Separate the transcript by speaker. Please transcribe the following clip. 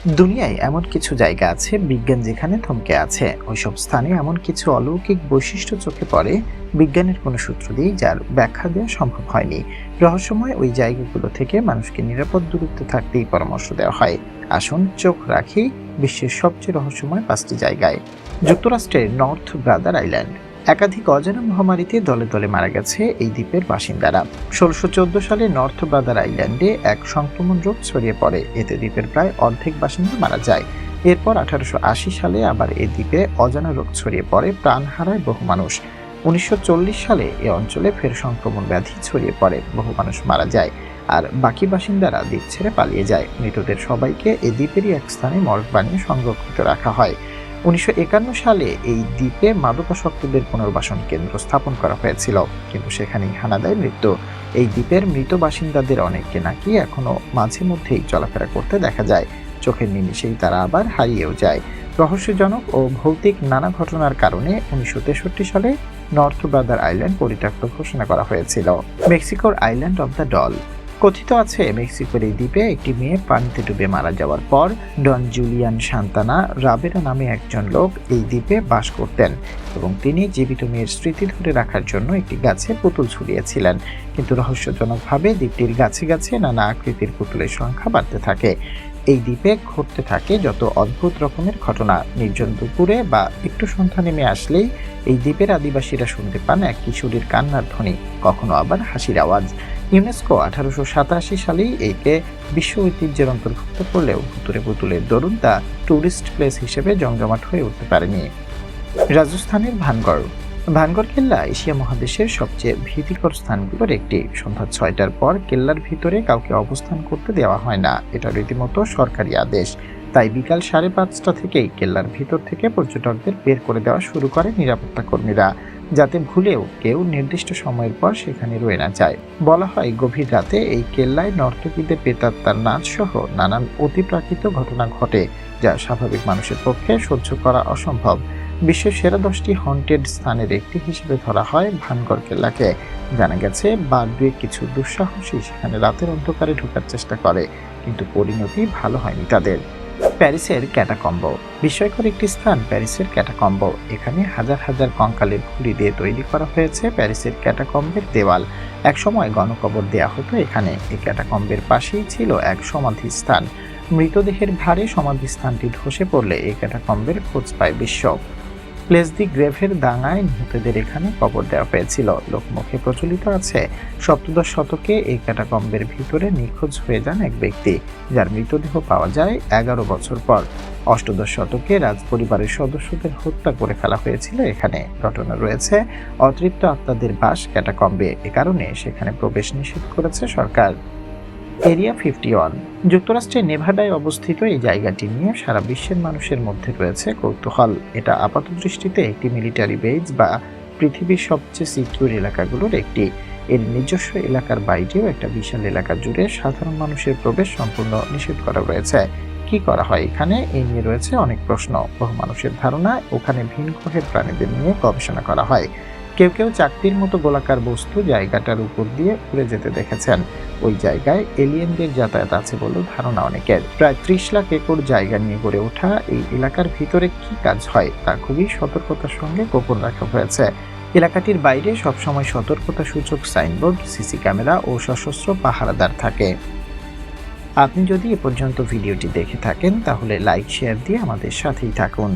Speaker 1: দুনিয়ায় এমন কিছু জায়গা আছে বিজ্ঞান যেখানে থমকে আছে। ওইসব স্থানে এমন কিছু অলৌকিক বৈশিষ্ট্য চোখে পড়ে বিজ্ঞানের কোনো সূত্র দিয়ে যার ব্যাখ্যা দেওয়া সম্ভব হয়নি। রহস্যময় ওই জায়গাগুলো থেকে মানুষকে নিরাপদ দূরত্বে থাকতেই পরামর্শ দেওয়া হয়। আসুন চোখ রাখি বিশ্বের সবচেয়ে রহস্যময় 5টি জায়গায়। যুক্তরাষ্ট্রের নর্থ ব্রাদার আইল্যান্ড। একাধিক অজানা মহামারীতে দলে দলে মারা গেছে এই দ্বীপের বাসিন্দারা। 1614 সালে নর্থ ব্রাদার আইল্যান্ডে এক সংক্রমণ রোগ ছড়িয়ে পড়ে, এতে দ্বীপের প্রায় অর্ধেক বাসিন্দা মারা যায়। এরপর 1880 সালে আবার এই দ্বীপে অজানা রোগ ছড়িয়ে পড়ে, প্রাণ হারায় বহু মানুষ। 1940 সালে এ অঞ্চলে ফের সংক্রমণ ব্যাধি ছড়িয়ে পড়ে, বহু মানুষ মারা যায়, আর বাকি বাসিন্দারা দ্বীপ ছেড়ে পালিয়ে যায়। মৃতদের সবাইকে এই দ্বীপেরই এক স্থানে মর্গ বানিয়ে সংরক্ষিত রাখা হয়। 1951 সালে এই দ্বীপে মাদকাসক্তদের পুনর্বাসন কেন্দ্র স্থাপন করা হয়েছিল, কিন্তু সেখানেই হানা দেয় মৃত্যু। এই দ্বীপের মৃত বাসিন্দাদের অনেককে নাকি এখনো মাঝে মধ্যেই চলাফেরা করতে দেখা যায়। চোখের নিমিষেই তারা আবার হারিয়েও যায়। রহস্যজনক ও ভৌতিক নানা ঘটনার কারণে 1963 সালে নর্থ ব্রাদার আইল্যান্ড পরিত্যক্ত ঘোষণা করা হয়েছিল। মেক্সিকোর আইল্যান্ড অব দ্য ডল। কথিত আছে মেক্সিকোর এই দ্বীপে একটি মেয়ে পানিতে ডুবে মারা যাওয়ার পর ডন জুলিয়ান সান্তানা রাবেরা নামে একজন লোক এই দ্বীপে বাস করতেন এবং তিনি জীবিত মেয়ের স্মৃতি ধরে রাখার জন্য একটি গাছে পুতুল ঝুলিয়েছিলেন। কিন্তু রহস্যজনকভাবে দ্বীপটির গাছে গাছে নানা আকৃতির পুতুলের সংখ্যা বাড়তে থাকে। এই দ্বীপে ঘটতে থাকে যত অদ্ভুত রকমের ঘটনা। নির্জন দুপুরে বা একটু সন্ধ্যা নেমে আসলেই এই দ্বীপের আদিবাসীরা শুনতে পান এক কিশোরীর কান্নার ধ্বনি, কখনো আবার হাসির আওয়াজ। ইউনেস্কো 1887 সালেই একে বিশ্ব ঐতিহ্যের অন্তর্ভুক্ত করলেও ভুতুরে পুতুলের দরুন তা টুরিস্ট প্লেস হিসেবে জমজমাট হয়ে উঠতে পারেনি। রাজস্থানের ভানগড়। ভানগড় কেল্লা এশিয়া মহাদেশের সবচেয়ে ভীতিকর স্থানগুলোর একটি। সন্ধ্যা 6টার পর কেল্লার ভিতরে কাউকে অবস্থান করতে দেওয়া হয় না, এটা রীতিমতো সরকারি আদেশ। তাই বিকাল 5:30 থেকেই কেল্লার ভিতর থেকে পর্যটকদের বের করে দেওয়া শুরু করে নিরাপত্তা কর্মীরা, যাতে ভুলেও কেউ নির্দিষ্ট সময়ের পর সেখানে রয়ে না যায়। বলা হয় গভীর রাতে এই কেল্লায় নর্তকীদের প্রেতাত্মার নাচ সহ নানান অতিপ্রাকৃত ঘটনা ঘটে, যা স্বাভাবিক মানুষের পক্ষে সহ্য করা অসম্ভব। বিশ্বের সেরা 10টি হন্টেড স্থানের একটি হিসেবে ধরা হয় ভানগড় কেল্লাকে। জানা গেছে বারদুয়ে কিছু দুঃসাহসী সেখানে রাতের অন্ধকারে ঢোকার চেষ্টা করে, কিন্তু পরিণতি ভালো হয়নি তাদের। প্যারিসের ক্যাটাকম্ব। বিস্ময়কর একটি স্থান প্যারিসের ক্যাটাকম্ব। এখানে হাজার হাজার কঙ্কালের খুলি দিয়ে তৈরি করা হয়েছে প্যারিসের ক্যাটাকম্বের দেওয়াল। একসময় গণকবর দেয়া হতো এখানে। এই ক্যাটাকম্বের পাশেই ছিল এক সমাধি স্থান। মৃতদেহের ভারে সমাধিস্থানটি ধসে পড়লে এই ক্যাটাকম্বের খোঁজ পায় বিশ্ব। প্লেস দি গ্রেভের দাঙ্গায় নিহতদের এখানে কবর দেওয়া হয়েছিল। লোকমুখে প্রচলিত আছে 17 শতকে এই ক্যাটাকম্বের ভিতরে নিখোঁজ হয়ে যান এক ব্যক্তি, যার মৃতদেহ পাওয়া যায় 11 বছর পর। 18 শতকে রাজপরিবারের সদস্যদের হত্যা করে ফেলা হয়েছিল এখানে। ঘটনা রয়েছে অতৃপ্ত আত্মাদের বাস ক্যাটাকম্বে, এ কারণে সেখানে প্রবেশ নিষেধ করেছে সরকার। এরিয়া 51। যুক্তরাষ্ট্রের নেভাডায় অবস্থিত এই জায়গাটি নিয়ে সারা বিশ্বের মানুষের মধ্যে রয়েছে কৌতূহল। এটা আপাতদৃষ্টিতে একটি মিলিটারি বেজ বা পৃথিবীর সবচেয়ে সিকিউর এলাকাগুলোর একটি। এর নিজস্ব এলাকার বাইরেও একটা বিশাল এলাকা জুড়ে সাধারণ মানুষের প্রবেশ সম্পূর্ণ নিষেধ করা রয়েছে। কি করা হয় এখানে, এই নিয়ে রয়েছে অনেক প্রশ্ন। বহু মানুষের ধারণা ওখানে ভিন গ্রহের প্রাণীদের নিয়ে গবেষণা করা হয়। কেউ কেউ চাকতির মতো গোলাকার বস্তু জায়গাটার উপর দিয়ে উড়ে যেতে দেখেছেন। ওই জায়গায় এলিয়েনদের যাতায়াত আছে বলেও ধারণা অনেকের। প্রায় 30 লাখ একর জায়গা নিয়ে গড়ে ওঠা এই এলাকার ভিতরে কি কাজ হয় তা খুবই সতর্কতার সঙ্গে গোপন রাখা হয়েছে। এলাকাটির বাইরে সবসময় সতর্কতা সূচক সাইনবোর্ড, সিসি ক্যামেরা ও সশস্ত্র পাহারাদার থাকে। আপনি যদি এ পর্যন্ত ভিডিওটি দেখে থাকেন তাহলে লাইক শেয়ার দিয়ে আমাদের সাথেই থাকুন।